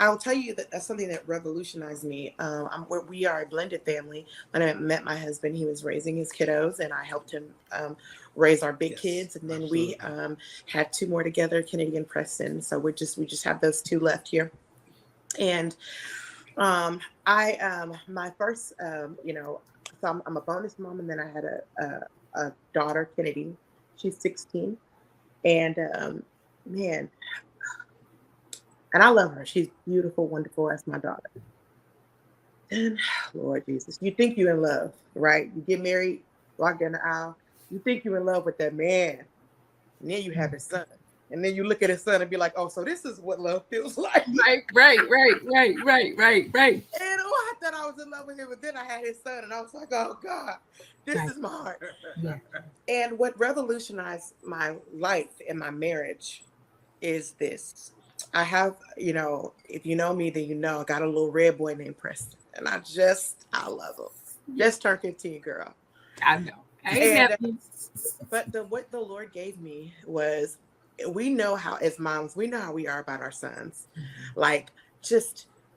I'll tell you that that's something that revolutionized me. We are a blended family. When I met my husband, he was raising his kiddos, and I helped him raise our big kids. And then we had two more together, Kennedy and Preston. So we just have those two left here. And my first, so I'm a bonus mom, and then I had a daughter, Kennedy. She's 16, and man. And I love her. She's beautiful, wonderful. That's my daughter. And Lord Jesus, you think you're in love, right? You get married, walk down the aisle. You think you're in love with that man. And then you have his son. And then you look at his son and be like, oh, so this is what love feels like. Right. And I thought I was in love with him, but then I had his son, and I was like, oh God, this is my heart. Yeah. And what revolutionized my life and my marriage is this. I have, if you know me, then you know I got a little red boy named Preston, and I love him. Just turned 15, girl. I know. But what the Lord gave me was, we know how, as moms, we know how we are about our sons. Like,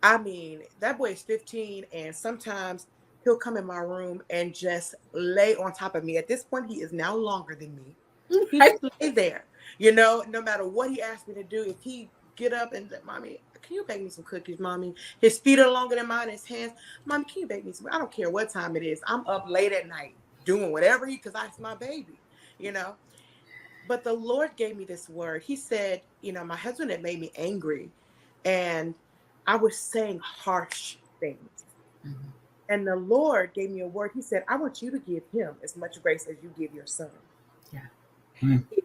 that boy is 15, and sometimes he'll come in my room and just lay on top of me. At this point, he is now longer than me. He just lay there, no matter what he asked me to do. If he get up and say, Mommy, can you bake me some cookies, Mommy? His feet are longer than mine, his hands. Mommy, can you bake me some? I don't care what time it is. I'm up late at night doing whatever because that's my baby, But the Lord gave me this word. He said, my husband had made me angry, and I was saying harsh things. Mm-hmm. And the Lord gave me a word. He said, I want you to give him as much grace as you give your son. Yeah. Mm-hmm.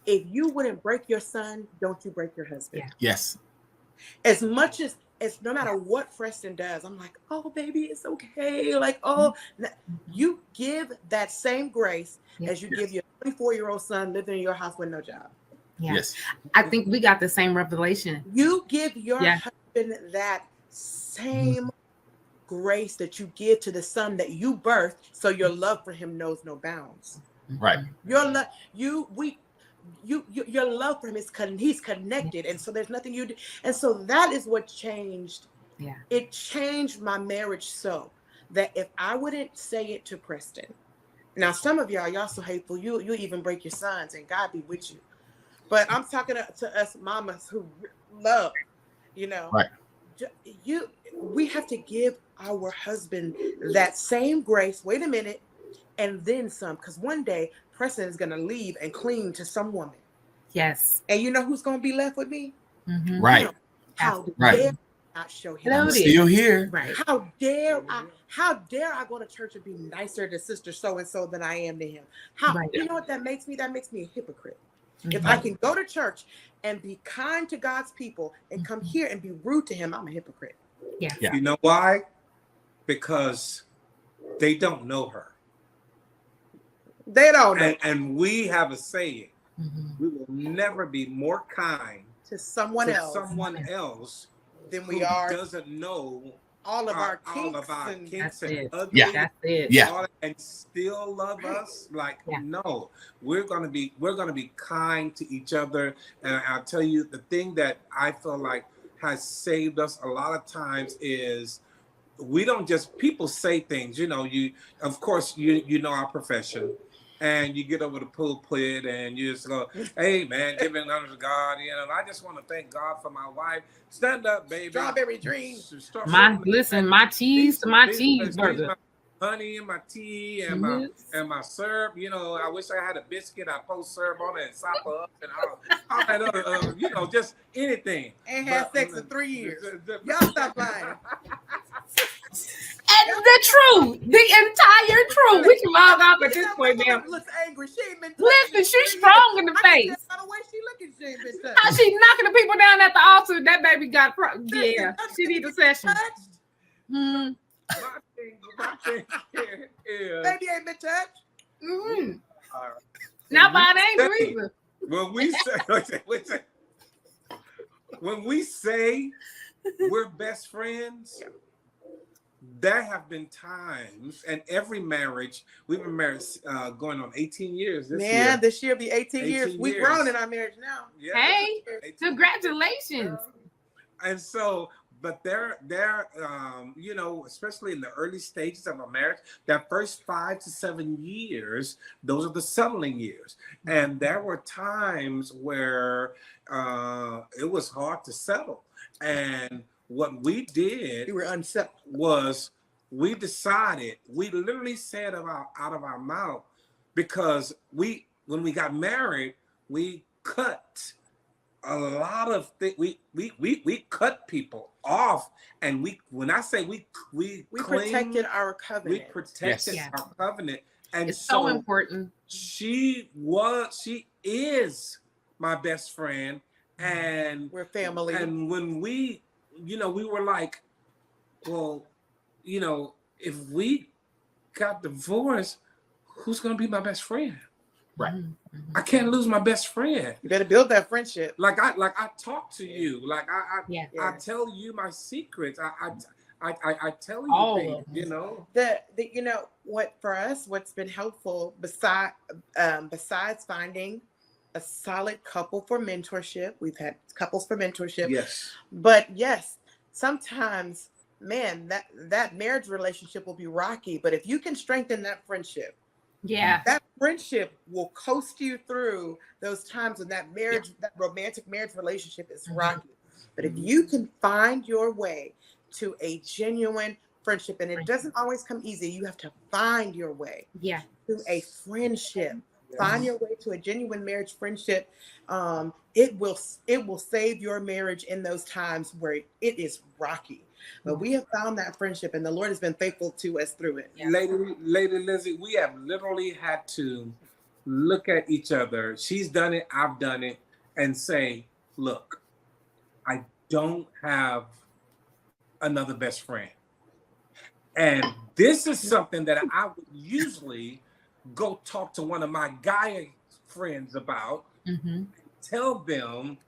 If you wouldn't break your son, don't you break your husband. Yeah. Yes. As much as no matter what Preston does, I'm like, oh, baby, it's okay. Like, oh, you give that same grace as you give your 24-year-old son living in your house with no job. Yeah. Yes. I think we got the same revelation. You give your husband that same grace that you give to the son that you birthed, so your love for him knows no bounds. Right. Your love, your love for him he's connected, and so there's nothing you do. And so that is what changed. Yeah. It changed my marriage so that if I wouldn't say it to Preston, now some of y'all so hateful, you even break your sons, and God be with you. But I'm talking to us mamas who love, Right. We have to give our husband that same grace. Wait a minute. And then some, because one day Preston is going to leave and cling to some woman. Yes. And you know who's going to be left with me? Mm-hmm. Right. How dare I not show him? I'm still here. Right. How dare I go to church and be nicer to sister so-and-so than I am to him? You know what that makes me? That makes me a hypocrite. Mm-hmm. If I can go to church and be kind to God's people and come here and be rude to him, I'm a hypocrite. Yeah. You know why? Because they don't know her. They don't know. And we have a saying. Mm-hmm. We will never be more kind to someone else than we are. Doesn't know all of our kinks and ugly. Yeah. That's it. Yeah. And still love us. No, we're gonna be kind to each other. And I'll tell you, the thing that I feel like has saved us a lot of times is we don't just, people say things, of course you know our profession, and you get over the pulpit and you just go, hey man, giving honor to God, I just want to thank God for my wife. Stand up, baby. Strawberry dream. My cheeseburger. Honey in my tea and my syrup. I wish I had a biscuit. I pour syrup on it and sop her up and all that other, just anything. And had sex in 3 years. Y'all stop lying. And the truth, the entire truth. We can log off at this point now. Looks angry. She ain't been. Listen, she's strong in the face. By the way she looking, she ain't been. How she knocking the people down at the altar? That baby got she need a session. My thing here is, baby ain't been touched. Mm-hmm. All right. Not by an angel either. When we say we're best friends, there have been times, and every marriage, we've been married going on 18 years this year. Man, this year be 18 years. We've grown in our marriage now. Yeah. Hey, congratulations. And so, but they're you know, especially in the early stages of a marriage, that first 5 to 7 years, those are the settling years. And there were times where it was hard to settle. And what we did We were unsettled. was we decided, we literally said out of our mouth, because when we got married, we cut a lot of things. We cut people off, and when I say we protected our covenant. We protected our covenant, and it's so important. She is my best friend, and we're family. And when we were like, well, you know, if we got divorced, who's gonna be my best friend? Right. I can't lose my best friend. You better build that friendship. Like I talk to you. Like I tell you my secrets. I tell you all things, you know. The you know what, for us, what's been helpful besides finding a solid couple for mentorship. We've had couples for mentorship. Yes. But yes, sometimes, man, that marriage relationship will be rocky. But if you can strengthen that friendship, that friendship will coast you through those times when that marriage, that romantic marriage relationship is rocky. But if you can find your way to a genuine friendship, and it doesn't always come easy, you have to find your way to a friendship. Find your way to a genuine marriage friendship. It will save your marriage in those times where it is rocky. But we have found that friendship, and the Lord has been faithful to us through it. Lady Lizzie, we have literally had to look at each other. She's done it, I've done it, and say, look, I don't have another best friend. And this is something that I would usually go talk to one of my guy friends about, tell them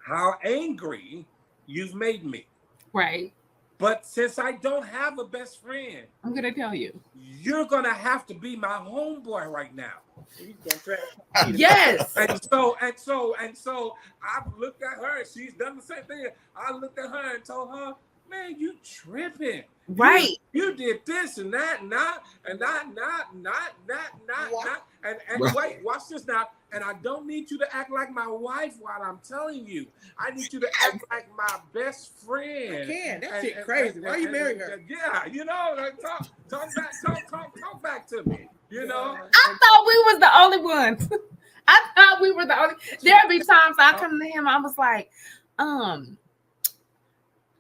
how angry you've made me. Right. But since I don't have a best friend, I'm going to tell you, you're going to have to be my homeboy right now. Yes. And so I've looked at her. She's done the same thing. I looked at her and told her, man, you tripping. Right. You did this and that, not. And wait, watch this now. And I don't need you to act like my wife while I'm telling you. I need you to act like my best friend. I can. That shit crazy. Why are you marrying her? Yeah, you know, like, talk back to me. You know. I thought we was the only ones. I thought we were the only. There'll be times I come to him. I was like, I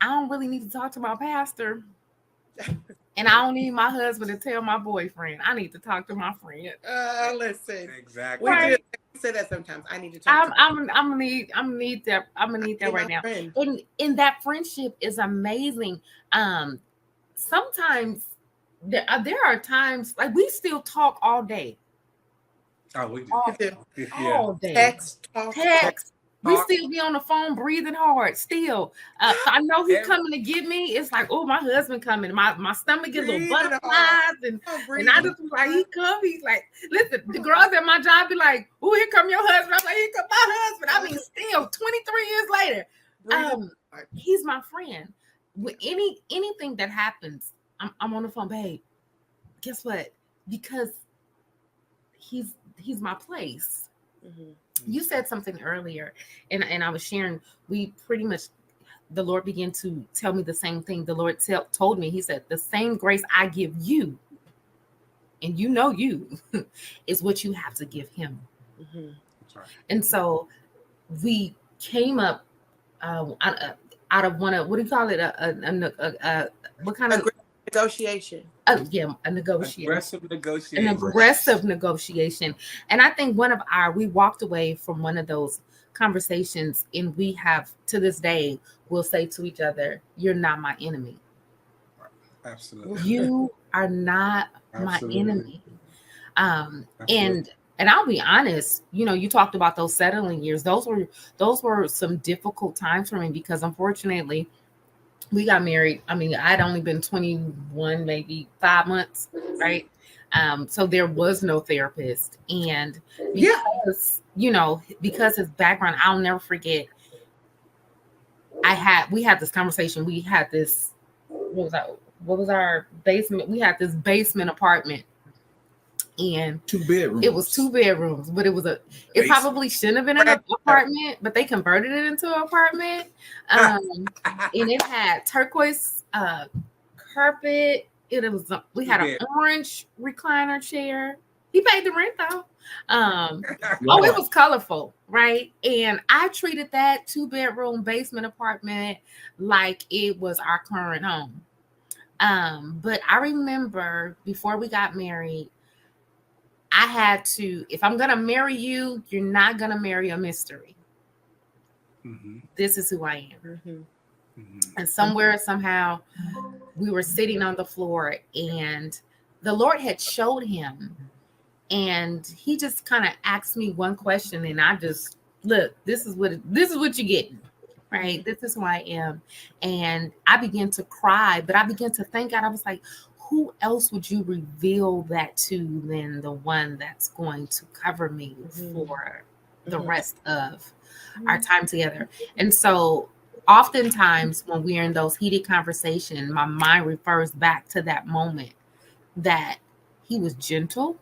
don't really need to talk to my pastor. And I don't need my husband to tell my boyfriend. I need to talk to my friend. Listen. Exactly. We say that sometimes. I need to talk. I'm gonna need that right now. And that friendship is amazing. Sometimes there are times like we still talk all day. Oh, we do. All day. Text. We still be on the phone breathing hard still. I know he's coming to get me. It's like, oh, my husband coming. My stomach get little butterflies. And I just was like, he come. He's like, listen, the girls at my job be like, oh, here come your husband. I'm like, here come my husband. I mean, still 23 years later. He's my friend. With anything that happens, I'm on the phone, babe. Guess what? Because he's my place. Mm-hmm. You said something earlier, and I was sharing, we pretty much, the Lord began to tell me the same thing. The Lord told me, he said, the same grace I give you, and you know you, is what you have to give him. Mm-hmm. And so we came up out of one of, what do you call it? What kind of negotiation? A negotiation. An aggressive negotiation. And I think we walked away from one of those conversations, and we have, to this day, we'll say to each other, you're not my enemy. Absolutely. You are not my enemy. And I'll be honest, you talked about those settling years. Those were some difficult times for me, because unfortunately, we got married. I mean, I'd only been 21, maybe 5 months, right? So there was no therapist. And because his background, I'll never forget, we had this conversation. We had this, what was our basement? We had this basement apartment. And 2 bedrooms. It was 2 bedrooms, but it probably shouldn't have been an apartment, but they converted it into an apartment. And it had turquoise carpet. We had an orange recliner chair. He paid the rent though. It was colorful, right? And I treated that 2-bedroom basement apartment like it was our current home. But I remember before we got married, I had to, if I'm going to marry you, you're not going to marry a mystery. Mm-hmm. This is who I am. Mm-hmm. And somehow, we were sitting on the floor and the Lord had showed him. And he just kind of asked me one question. And I just, look, this is what you're getting. Right? This is who I am. And I began to cry, but I began to thank God. I was like, who else would you reveal that to than the one that's going to cover me for the rest of our time together? And so oftentimes when we're in those heated conversations, my mind refers back to that moment that he was gentle,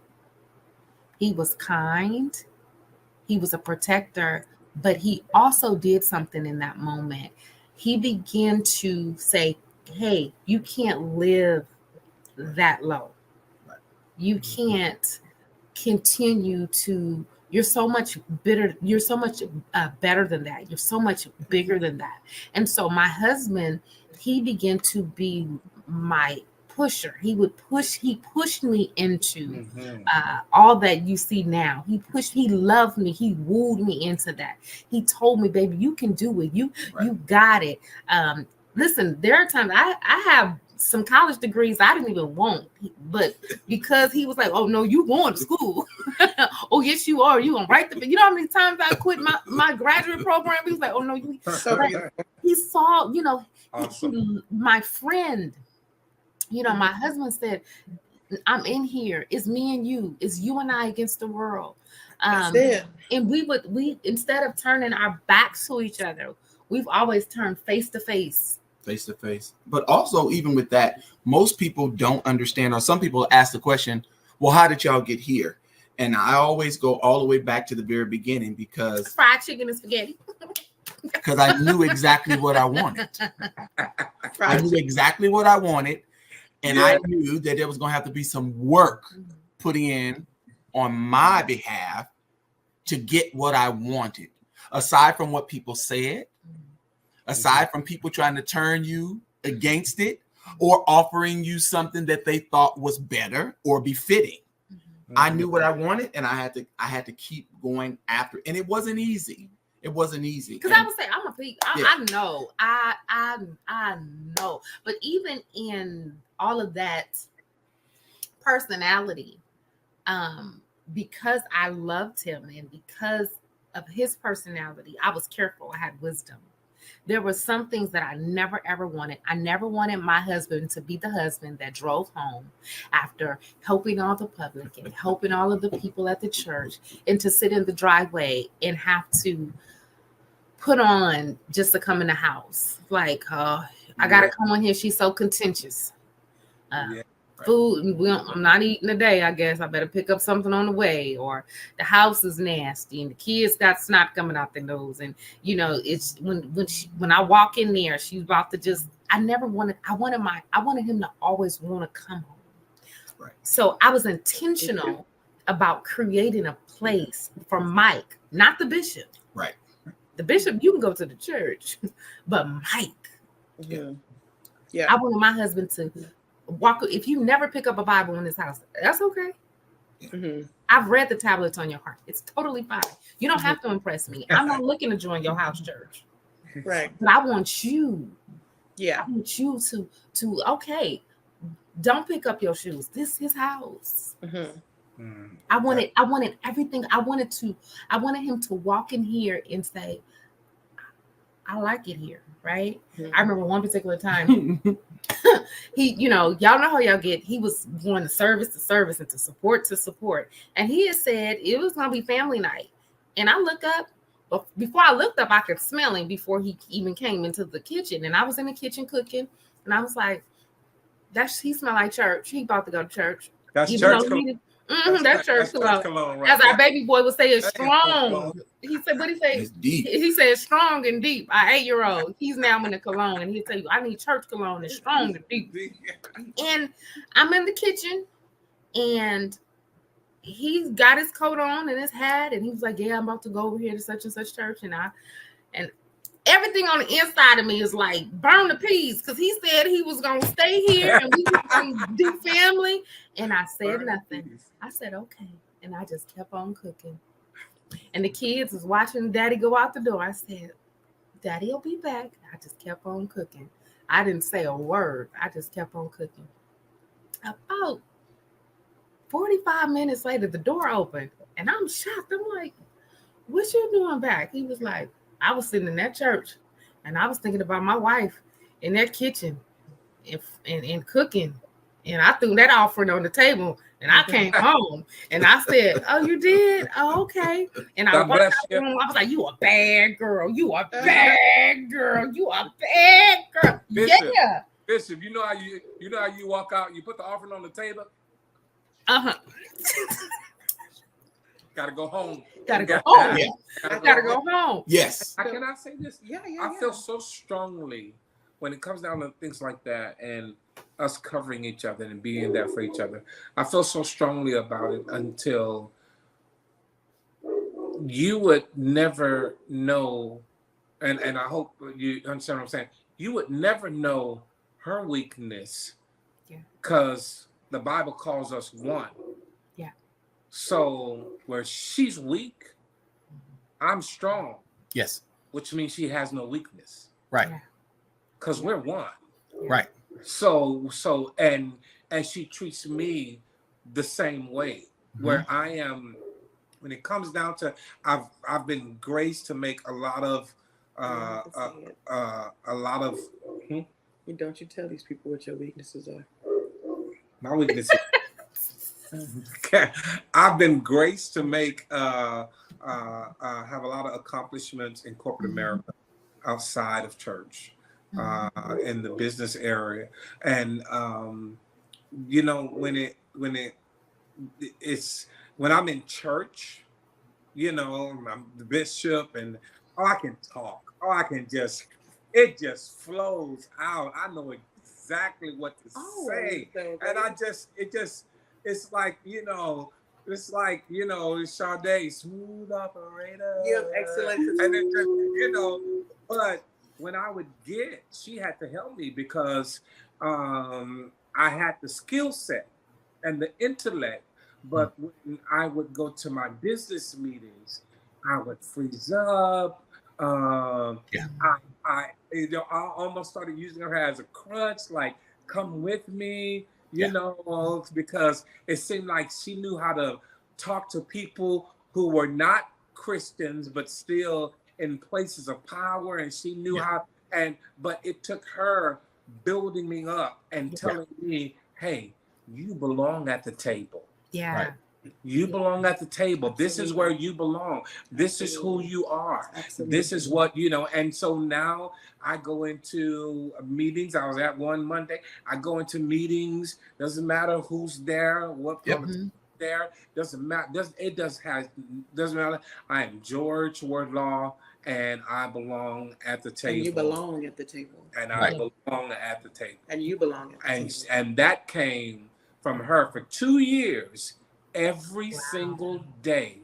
he was kind, he was a protector, but he also did something in that moment. He began to say, hey, you can't live that low. You can't continue to, you're so much better than that. You're so much bigger than that. And so my husband, he began to be my pusher. He pushed me into all that you see now. He loved me. He wooed me into that. He told me, baby, you can do it. You got it. Listen, there are times I have some college degrees I didn't even want, but because he was like, oh no, you going to school. Oh yes, you are. You gonna write you know how many times I quit my graduate program? He was like, oh no, you. He saw, awesome. My friend, my husband said, I'm in here. It's me and you. It's you and I against the world. And we instead of turning our backs to each other, we've always turned face to face. But also, even with that, most people don't understand, or some people ask the question, well, how did y'all get here? And I always go all the way back to the very beginning because fried chicken and spaghetti. Because I knew exactly what I wanted. I knew exactly what I wanted. And I knew that there was going to have to be some work put in on my behalf to get what I wanted. Aside from what people said, aside from people trying to turn you against it or offering you something that they thought was better or befitting. I knew what I wanted, and I had to keep going after it. And it wasn't easy. Because I would say I'm a peak. I know. I know. But even in all of that personality, because I loved him and because of his personality, I was careful. I had wisdom. There were some things that I never, ever wanted. I never wanted my husband to be the husband that drove home after helping all the public and helping all of the people at the church, and to sit in the driveway and have to put on just to come in the house. Like, I got to come on here. She's so contentious. Food, I'm not eating today, I guess. I better pick up something on the way. Or the house is nasty and the kids got snot coming out their nose. And, it's when I walk in there, she's about to just, I wanted him to always want to come home. Right. So I was intentional about creating a place for Mike, not the bishop. Right. The bishop, you can go to the church, but Mike. Yeah. I wanted my husband to walk. If you never pick up a Bible in this house, that's okay. Mm-hmm. I've read the tablets on your heart. It's totally fine. You don't have to impress me. I'm not looking to join your house church. Right. But I want you. Yeah. I want you to okay, don't pick up your shoes. This is his house. Mm-hmm. I wanted everything. I wanted him to walk in here and say, I like it here, right? Mm-hmm. I remember one particular time he, y'all know how y'all get, he was going to service and to support. And he had said it was going to be family night. And I look up, But before I looked up, I could smell him before he even came into the kitchen. And I was in the kitchen cooking, and I was like, he smelled like church. He about to go to church. That's even church cologne. That's church cologne, right? As our baby boy would say, it's That strong. He said, what he say? It's deep. He said strong and deep. Our 8-year-old, he's now in the cologne, and he'll tell you, I need church cologne. It's strong and deep. And I'm in the kitchen, and he's got his coat on and his hat, and he was like, yeah, I'm about to go over here to such and such church. And everything on the inside of me is like, burn the peas, because he said he was going to stay here and we were going to do family. And I said nothing. I said, okay. And I just kept on cooking. And the kids was watching Daddy go out the door. I said, Daddy will be back. I just kept on cooking. I didn't say a word. I just kept on cooking. About 45 minutes later, the door opened. And I'm shocked. I'm like, what you doing back? He was like, I was sitting in that church, and I was thinking about my wife in that kitchen and cooking. And I threw that offering on the table, and I came home. And I said, oh, you did? Oh, okay. And I walked out the room. I was like, you a bad girl. You a bad girl. You a bad girl. Bishop, you know how you walk out, you put the offering on the table? Uh-huh. Gotta go home. Gotta go home. Yeah. Gotta go home. Yes. Can I say this? I feel so strongly when it comes down to things like that and us covering each other and being there for each other. I feel so strongly about it until you would never know, and I hope you understand what I'm saying. You would never know her weakness because the Bible calls us one. So where she's weak, I'm strong. Yes. Which means she has no weakness. Right. Because we're one. Right. So and she treats me the same way. Where I am, when it comes down to, I've been graced to make a lot of Don't you tell these people what your weaknesses are. My weaknesses. I've been graced to make have a lot of accomplishments in corporate America outside of church, in the business area, and you know, when I'm in church, you know, I'm the bishop, and I can talk, it just flows out. I know exactly what to say, and it's like, Sade, smooth operator. You have excellent. And it just, but when I would she had to help me because I had the skill set and the intellect. But when I would go to my business meetings, I would freeze up. I almost started using her as a crutch, like, come with me. You know, because it seemed like she knew how to talk to people who were not Christians, but still in places of power. And she knew how, but it took her building me up and telling me, hey, you belong at the table. Yeah. Right? You belong at the table. Absolutely. This is where you belong. This is who you are. Absolutely. This is what, and so now I go into meetings. I was at one Monday. I go into meetings. Doesn't matter who's there, what there. Doesn't matter. Doesn't matter. I am George Wardlaw, and I belong at the table. And you belong at the table. And I belong at the table. And you belong at the table. And that came from her for 2 years. Every single day,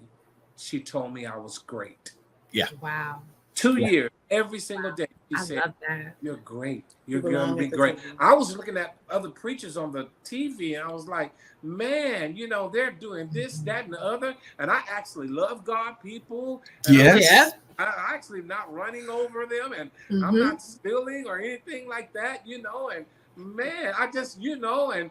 she told me I was great. Yeah. Wow. 2 years, every single day. She said, love that. You're great. You're going to be great. I was looking at other preachers on the TV, and I was like, man, they're doing this, that, and the other. And I actually love God people. Yes. I'm actually not running over them, and I'm not stealing or anything like that, and man, I just, and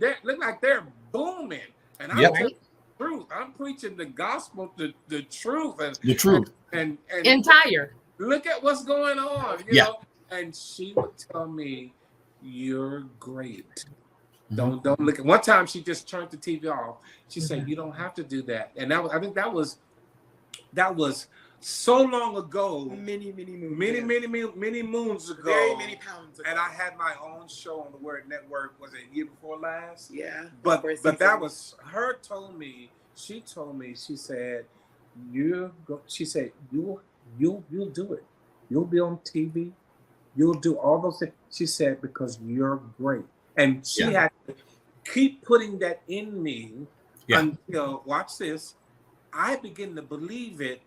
they look like they're booming. And I'm telling the truth. I'm preaching the gospel, the truth, and the truth, and entire. Look at what's going on, you know. And she would tell me, "You're great. Don't look at." One time, she just turned the TV off. She said, "You don't have to do that." And I think that was so long ago, many moons, many moons ago, very many pounds ago. And I had my own show on the Word Network. Was it year before last? Yeah, but that was her. She told me. She said, "You'll do it. You'll be on TV. You'll do all those things." She said, "Because you're great," and she had to keep putting that in me until, watch this, I begin to believe it.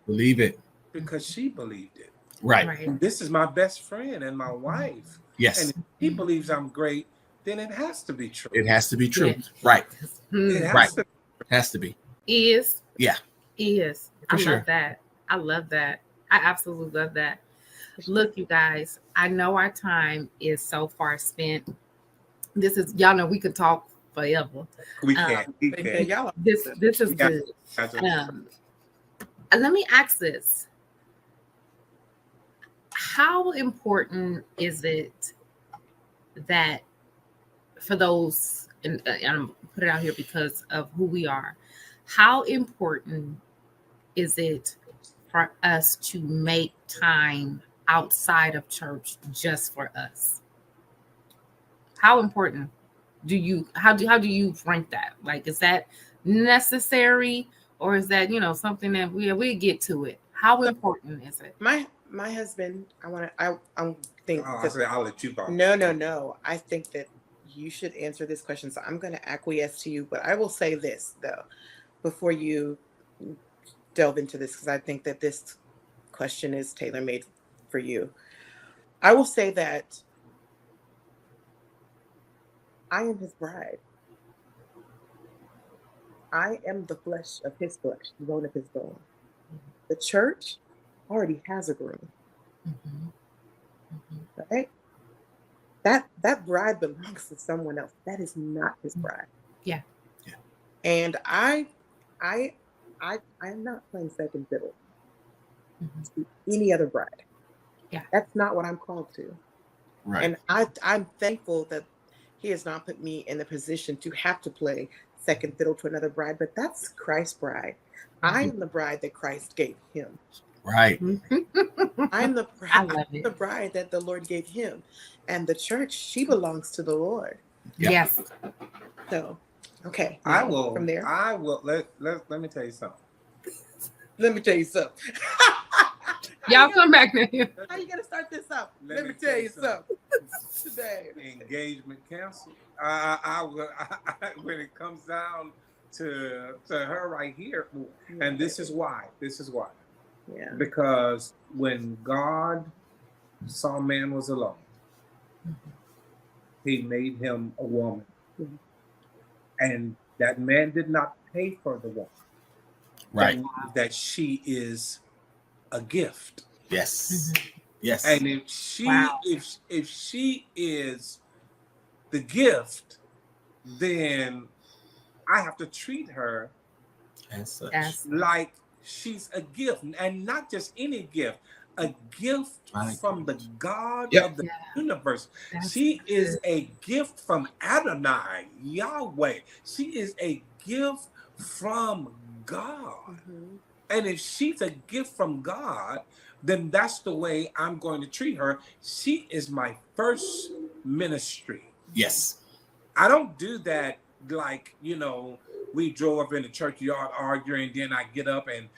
Because she believed it. Right. And this is my best friend and my wife. Yes. And if she believes I'm great, then it has to be true. It has to be true. Yeah. Right. It has to be. Is. Yeah. Is. For sure. Love that. I love that. I absolutely love that. Look, you guys, I know our time is so far spent. This is, y'all know we could talk forever. We can. This is good. Let me ask this. How important is it that for those, and I'm put it out here because of who we are, how important is it for us to make time outside of church just for us? How important how do you rank that? Like, is that necessary, or is that, something that we get to it? How important is it? My husband, I'll let you go. No. I think that you should answer this question. So I'm going to acquiesce to you, but I will say this though, before you delve into this, because I think that this question is tailor-made for you. I will say that I am his bride. I am the flesh of his flesh, the bone of his bone. The church already has a groom. Right? That bride belongs to someone else. That is not his bride. Yeah. And I'm not playing second fiddle to any other bride. Yeah. That's not what I'm called to. Right. And I'm thankful that he has not put me in the position to have to play second fiddle to another bride, but that's Christ's bride. I am the bride that Christ gave him. Right. I'm the bride that the Lord gave him. And the church, she belongs to the Lord. Yes. So, okay. I will. From there. I will. Let me tell you something. Let me tell you something. Y'all come back now. How you gonna start this up? Let me tell you something. Today. Engagement canceled. I will. When it comes down to her right here, and this is why. Yeah. Because when God saw man was alone, he made him a woman. And that man did not pay for the woman. Right. That she is a gift. Yes. Yes. And if she is the gift, then I have to treat her as such. Like she's a gift, and not just any gift, a gift from the God of the universe. She is a gift from Adonai, Yahweh. She is a gift from God. And if she's a gift from God, then that's the way I'm going to treat her. She is my first ministry. Yes. I don't do that like, we drove up in the church yard arguing, then I get up and,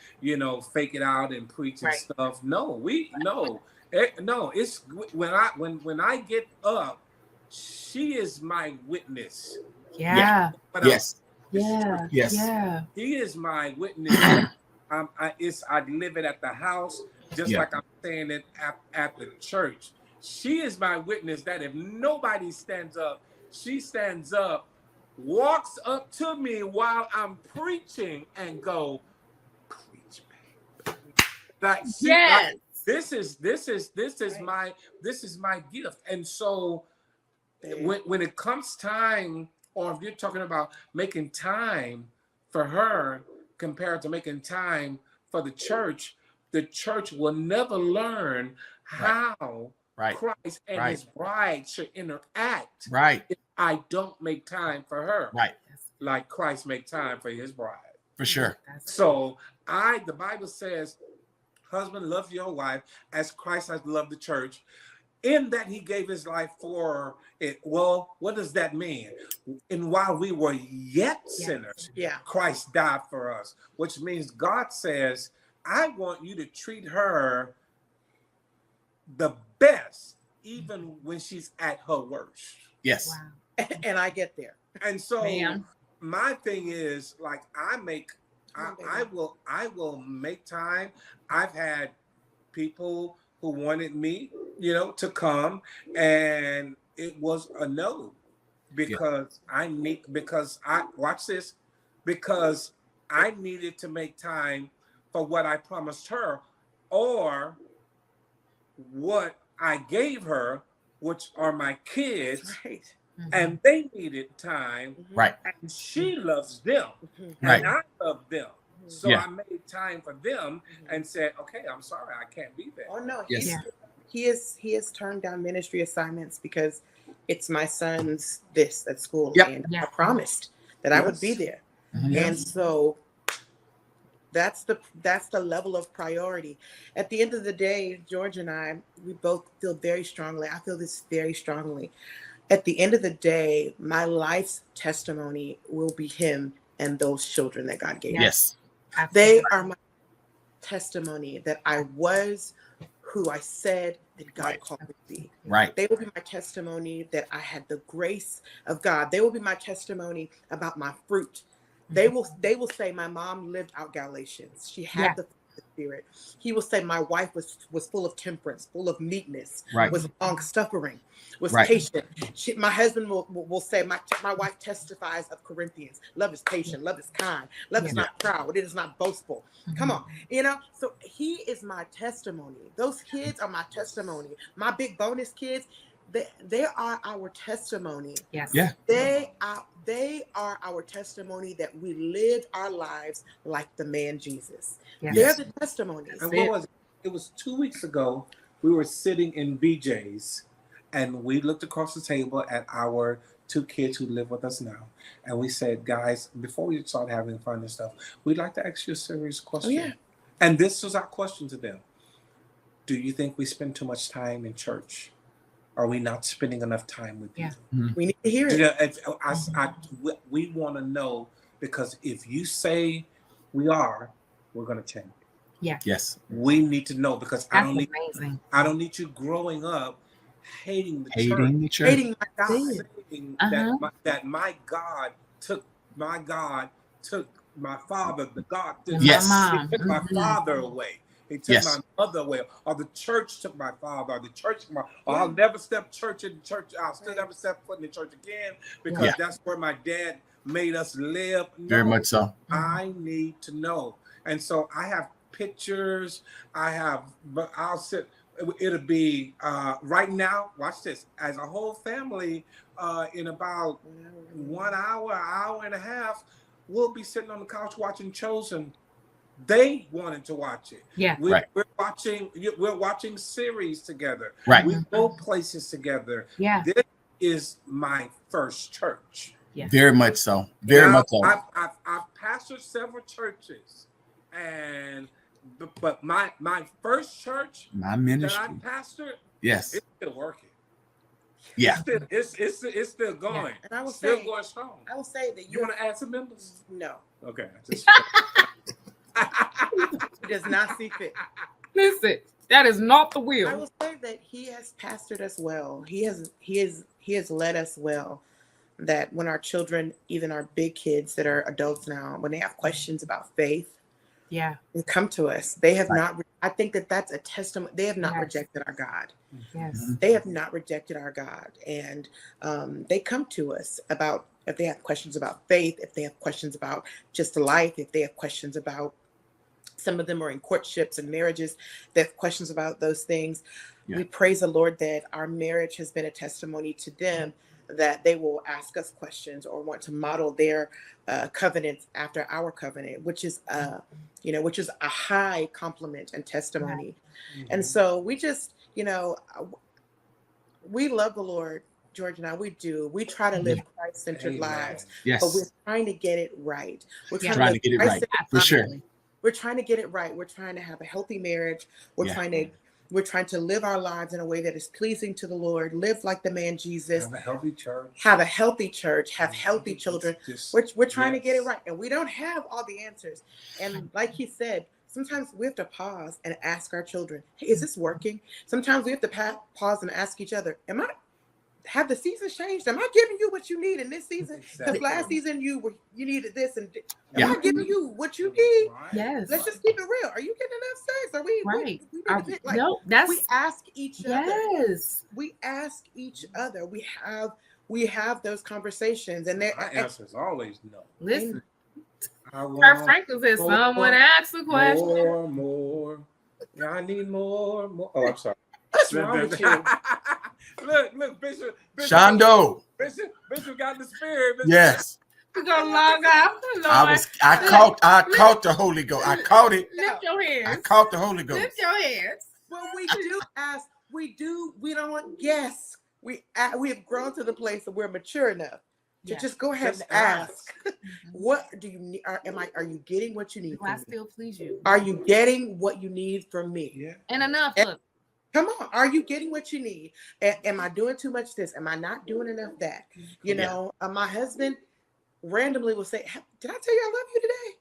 fake it out and preach and stuff. No, it's when I get up, she is my witness. Yeah. Yes. Yeah. Yes. Yeah. He is my witness. I live it at the house, just like I'm saying it at the church. She is my witness that if nobody stands up, she stands up, walks up to me while I'm preaching and go, preach, babe. This is my gift. And so when it comes time, or if you're talking about making time for her compared to making time for the church will never learn how Christ and his bride should interact. If I don't make time for her. Like Christ make time for his bride. For sure. So the Bible says, husband, love your wife as Christ has loved the church, in that he gave his life for it. Well, what does that mean? And while we were yet sinners, Christ died for us, which means God says, I want you to treat her the best, even when she's at her worst. Yes. Wow. And I get there. And so my thing is, like, I will make time. I've had people who wanted me, to come, and it was a no, because I needed to make time for what I promised her, or what I gave her, which are my kids, and they needed time, and she loves them, and I love them. So I made time for them and said, okay, I'm sorry, I can't be there. Oh no, yes. he has turned down ministry assignments because it's my son's this at school, and I promised that I would be there, and so that's the level of priority. At the end of the day, George and I, we both feel very strongly. I feel this very strongly. At the end of the day, my life's testimony will be him and those children that God gave me. Yes. They are my testimony that I was who I said that God called me to be. Right. They will be my testimony that I had the grace of God. They will be my testimony about my fruit. They will say my mom lived out Galatians. She had the Spirit. He will say my wife was full of temperance, full of meekness, was long suffering, was patient. My husband will say my wife testifies of Corinthians. Love is patient, love is kind, love is not proud, it is not boastful. Come on, so he is my testimony. Those kids are my testimony. My big bonus kids, they are our testimony. Yes. Yeah. They are our testimony that we lived our lives like the man Jesus. Yes. They're the testimonies. And what was it? It was 2 weeks ago. We were sitting in BJ's, and we looked across the table at our 2 kids who live with us now, and we said, guys, before we start having fun and stuff, we'd like to ask you a serious question. Oh, yeah. And this was our question to them. Do you think we spend too much time in church? Are we not spending enough time with you? We need to hear it. We want to know, because if you say we are, we're going to change. Yeah. Yes. We need to know, because That's amazing. I don't need you growing up hating the church, Hating my God, saying that my God took my father, the God did Yes. he took my father away. He took my mother away, or the church took my father, or the church, or I'll never step in church. I'll still never step foot in the church again, because that's where my dad made us live. Very much so. I need to know. And so I have pictures. But I'll sit. It'll be right now. Watch this. As a whole family, in about 1 hour and a half, we'll be sitting on the couch watching Chosen. They wanted to watch it. Yeah, we're watching series together. Right. We go places together. Yeah. This is my first church. Yeah. Very much so. Very much so. I've pastored several churches, but my first church, my ministry that I pastored, it's still working. Yeah. It's still going. Yeah. And I will still say, going strong. I will say that you want to add some members? No. Okay. He does not see fit. Listen, that is not the will. I will say that he has pastored us well. He has led us well. That when our children, even our big kids that are adults now, when they have questions about faith, they come to us. They have not. I think that that's a testimony. They have not rejected our God. Yes, they have not rejected our God, and they come to us about if they have questions about faith, if they have questions about just life, if they have questions about. Some of them are in courtships and marriages. They have questions about those things. Yeah. We praise the Lord that our marriage has been a testimony to them, that they will ask us questions or want to model their covenants after our covenant, which is a high compliment and testimony. Mm-hmm. And so we just, we love the Lord, George and I. We do. We try to live Christ-centered lives, but we're trying to get it right. We're trying to get it right, for sure. we're trying to get it right. We're trying to have a healthy marriage. We're trying to live our lives in a way that is pleasing to the Lord, live like the man Jesus. Have a healthy church. Have healthy children. We're trying to get it right. And we don't have all the answers. And like he said, sometimes we have to pause and ask our children, hey, is this working? Sometimes we have to pause and ask each other, have the seasons changed? Am I giving you what you need in this season? Because last season you needed this, and am I giving you what you need? Yes. Let's just keep it real. Are you getting enough sex? Are we right? We ask each other. Yes. We ask each other. We have those conversations, and my answer is always no. Listen, Franklin says someone asked the question. More. I need more. Oh, I'm sorry. What's wrong with you? Look, Bishop. Shondo. Bishop got the spirit. Bishop. Yes. We're gonna log out. I caught the Holy Ghost. I caught it. Lift your hands. I caught the Holy Ghost. Lift your hands. Well, we do ask. We don't guess. We have grown to the place that we're mature enough to just go ahead and ask. What do you need? Are you getting what you need? Do I still please you? Are you getting what you need from me? Yeah. And enough. Look. Come on, are you getting what you need? Am I doing too much this? Am I not doing enough that? You know, my husband randomly will say, did I tell you I love you today?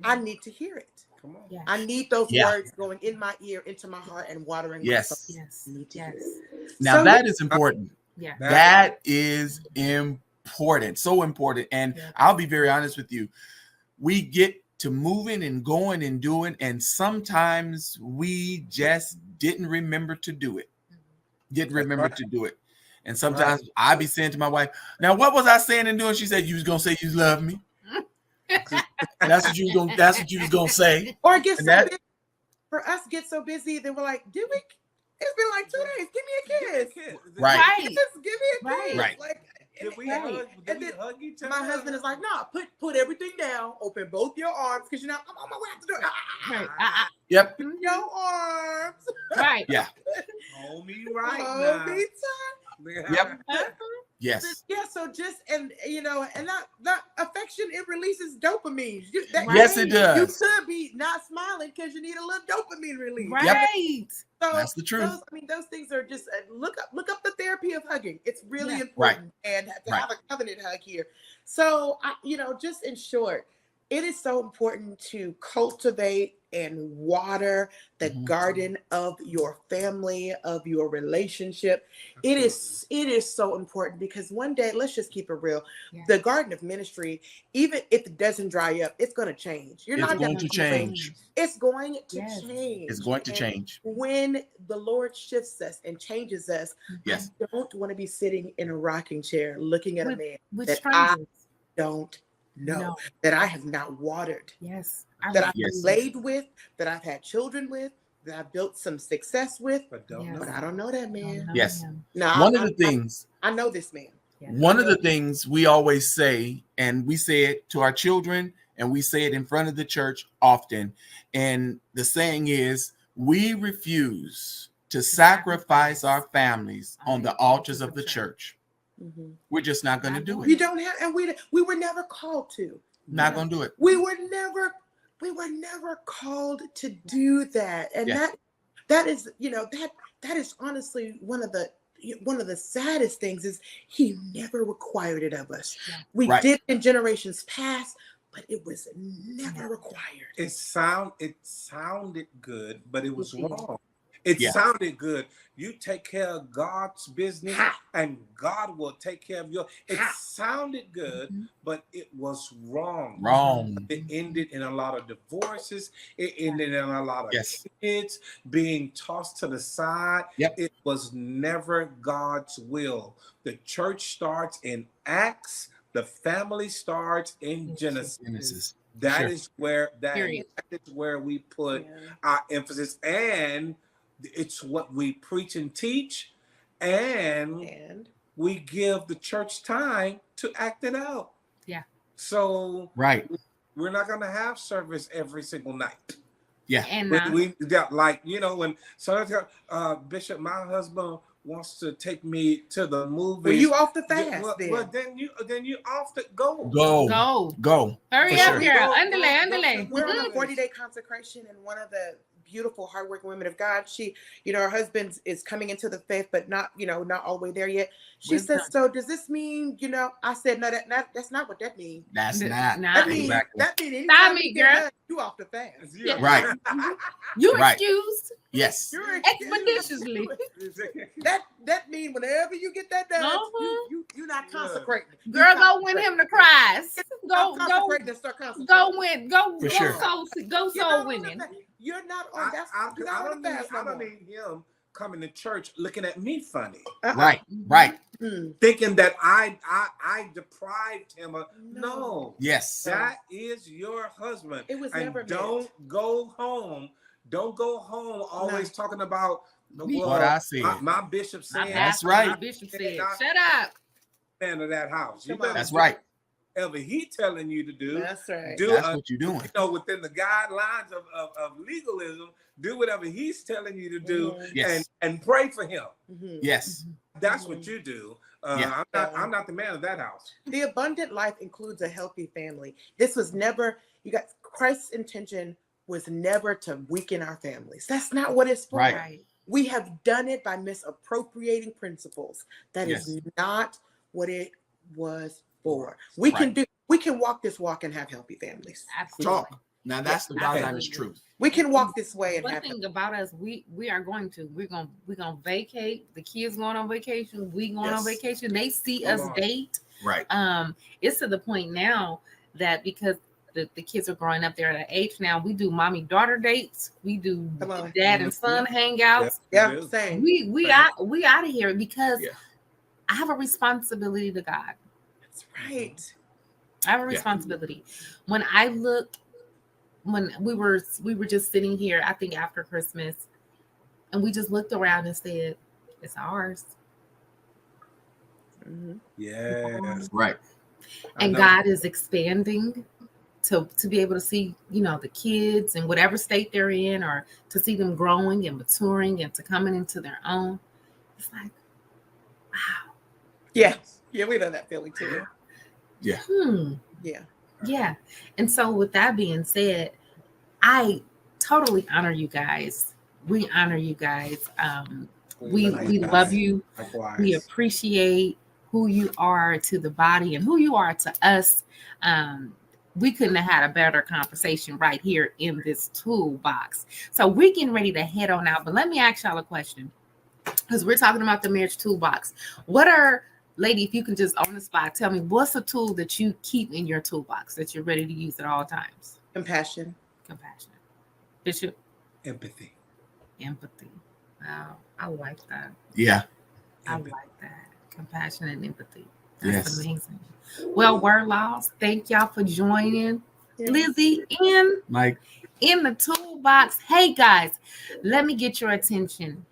I need to hear it. Come on. Yes. I need those words going in my ear, into my heart, and watering my soul. Yes. Now that is important. Yeah. That is important. So important. And I'll be very honest with you. We get to moving and going and doing, and sometimes we just didn't remember to do it. And sometimes I be saying to my wife, now what was I saying and doing? She said, you was gonna say you love me. That's what you was gonna say. Or get so busy. For us, get so busy that we're like, did we? It's been like 2 days. Give me a kiss. Right. Just give me a kiss. Right. Like, Did we hug each other? My husband is like, no, put everything down, open both your arms, because I'm on my way out the door. Yep. Your arms. Right. Yeah. Hold me right Hold now. me tight. Yep. Yes. Yeah. So just and that affection, it releases dopamine. Yes, it does. You could be not smiling because you need a little dopamine release. Right. So that's the truth. Those things are just look up the therapy of hugging. It's really important, and to have a covenant hug here. So just in short, it is so important to cultivate and water the garden of your family, of your relationship. It is so important, because one day, let's just keep it real. The garden of ministry, even if it doesn't dry up, it's going to change. It's going to change. It's going to change. It's going to change. When the Lord shifts us and changes us, I don't want to be sitting in a rocking chair looking at a man that I don't know, that I have not watered. Yes. That I've laid with, that I've had children with, that I've built some success with, but I don't know that man. Yes. Now, one of the things I know this man. One of the things we always say, and we say it to our children, and we say it in front of the church often, and the saying is, we refuse to sacrifice our families on the altars of the church. We're just not going to do it. We don't have, and we were never called to. Not going to do it. We were never called to do that, and that is that is honestly one of the saddest things is he never required it of us. We did in generations past, but it was never required. It sounded good, but it was wrong. It sounded good. You take care of God's business and God will take care of yours. It sounded good, but it was wrong. It ended in a lot of divorces. It ended in a lot of kids being tossed to the side. It was never God's will. The church starts in Acts. The family starts in Genesis. That is where we put our emphasis, and it's what we preach and teach, and we give the church time to act it out. So we're not going to have service every single night. And we like when sometimes Bishop, my husband wants to take me to the movies. Well, you off the fast then. Well, then you off the go. Go. Hurry up, girl. Andale. We're on a 40-day consecration, and one of the beautiful, hardworking women of God, she, her husband is coming into the faith, but not, not all the way there yet. She says, so does this mean, I said, no, that's not what that means. That's not. That means anytime you get done, you off the fast. Yeah. Right. You excused. Yes. You're expeditiously. That means whenever you get that done, you're not consecrating. Girl, go win him the prize. Go win. Go soul winning. You're not on that. I don't need him coming to church looking at me funny. Right. Thinking that I deprived him of. No. Yes. That is your husband. It was and never don't go home. Don't go home always talking about what I said. My bishop said. That's right. My bishop said. Shut up. Man of that house. That's right. Whatever he telling you to do. That's right. That's what you're doing. Within the guidelines of legalism, do whatever he's telling you to do, and pray for him. Yes. That's what you do. I'm not the man of that house. The abundant life includes a healthy family. This was never, Christ's intention was never to weaken our families. That's not what it's for. Right. We have done it by misappropriating principles. That is not what it was for. We can walk this walk and have healthy families. Absolutely. Talk. Now that's the God honest truth. We can walk this way and one thing about us, we're going to vacate. The kids going on vacation. We going on vacation. They see us date. Right. It's to the point now that because the kids are growing up, they're at an age now. We do mommy-daughter dates. We do dad and son hangouts. Yeah, same. We out of here because I have a responsibility to God. That's right. I have a responsibility. When we were just sitting here, I think after Christmas, and we just looked around and said, "It's ours." Mm-hmm. Yeah, right. And God is expanding to be able to see, the kids in whatever state they're in, or to see them growing and maturing and to coming into their own. It's like, wow. Yeah, we know that feeling too. Yeah. Yeah. And so with that being said, I totally honor you guys. We honor you guys. We love you. Likewise. We appreciate who you are to the body and who you are to us. We couldn't have had a better conversation right here in this toolbox. So we're getting ready to head on out. But let me ask y'all a question, because we're talking about the marriage toolbox. Lady, if you can just on the spot, tell me, what's a tool that you keep in your toolbox that you're ready to use at all times? Compassion. Bishop? Empathy. Wow. I like that. Yeah. I like that. Compassion and empathy. That's amazing. Well, Word Laws, thank y'all for joining. Lizzie and Mike in the toolbox. Hey guys, let me get your attention.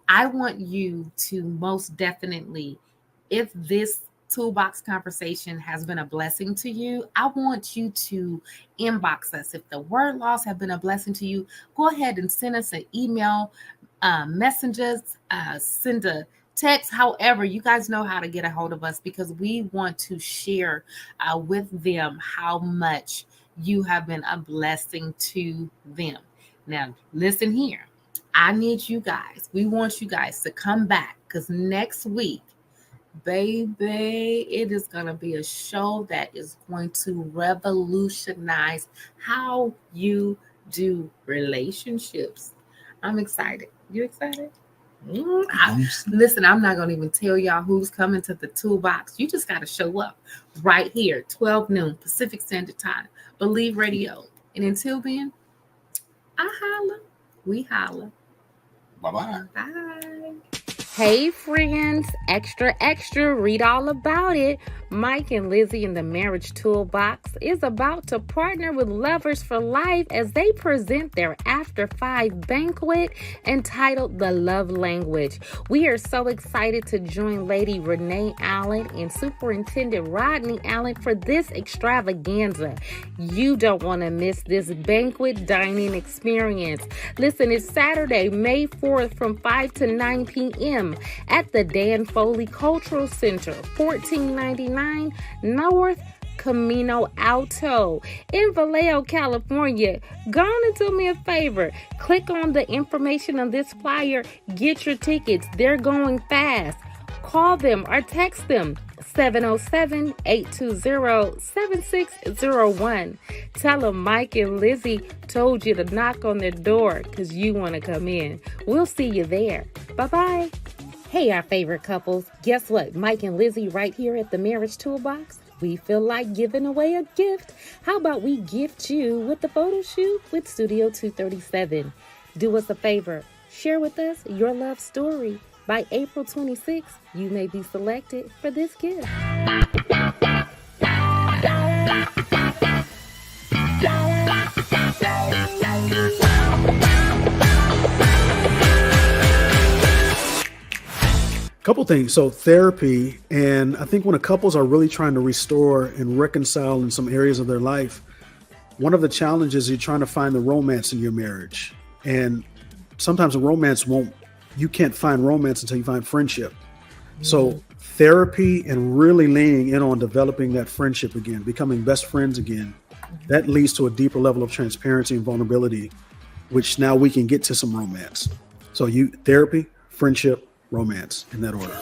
I want you to most definitely, if this toolbox conversation has been a blessing to you, I want you to inbox us. If the Word Laws have been a blessing to you, go ahead and send us an email, messages, send a text. However, you guys know how to get a hold of us, because we want to share with them how much you have been a blessing to them. Now, listen here. I need you guys. We want you guys to come back, because next week, baby, it is going to be a show that is going to revolutionize how you do relationships. I'm excited. You excited? Listen, I'm not going to even tell y'all who's coming to the toolbox. You just got to show up right here, 12 noon Pacific Standard Time. Believe Radio. And until then, I holla. We holla. Bye-bye. Bye. Hey friends, extra, read all about it. Mike and Lizzie in the Marriage Toolbox is about to partner with Lovers for Life as they present their After 5 banquet entitled The Love Language. We are so excited to join Lady Renee Allen and Superintendent Rodney Allen for this extravaganza. You don't want to miss this banquet dining experience. Listen, it's Saturday, May 4th from 5 to 9 p.m. p.m. at the Dan Foley Cultural Center, 1499 North Camino Alto in Vallejo, California. Go on and do me a favor. Click on the information on this flyer. Get your tickets. They're going fast. Call them or text them 707-820-7601. Tell them Mike and Lizzie told you to knock on their door because you want to come in. We'll see you there. Bye-bye. Hey, our favorite couples. Guess what? Mike and Lizzie right here at the Marriage Toolbox. We feel like giving away a gift. How about we gift you with the photo shoot with Studio 237? Do us a favor. Share with us your love story. By April 26th, you may be selected for this gift. Couple things. So therapy, and I think when couples are really trying to restore and reconcile in some areas of their life, one of the challenges is you're trying to find the romance in your marriage. And sometimes you can't find romance until you find friendship. Mm-hmm. So therapy and really leaning in on developing that friendship again, becoming best friends again, that leads to a deeper level of transparency and vulnerability, which now we can get to some romance. So therapy, friendship, romance, in that order.